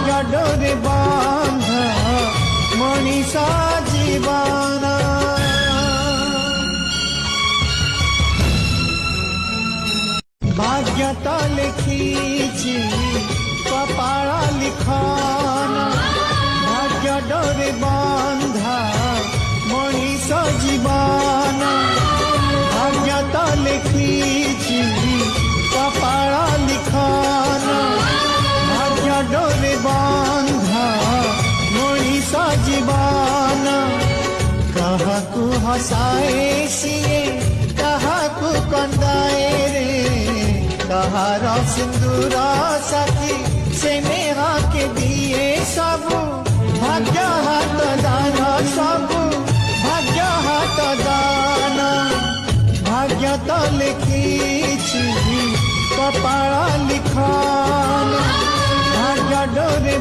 भाग्य डोरे बांधा मनीष जीवन भाग्य तो लिखी कपाल लिखन भाग्य डोरे बांधा मनीष जीवन भाग्य तो लिखी कपाल लिखन भाग्य डोरे बांधा मनीष जीवन कहाकू हसाए सिए कहाकू कंदाए रे कहार सिंदूर साथी से नेहा के दिए सबू भाग्य हाथ दान सबू भाग्य हाथ दान भाग्य तो लिखी कपाल लिखन भाग्य डोरे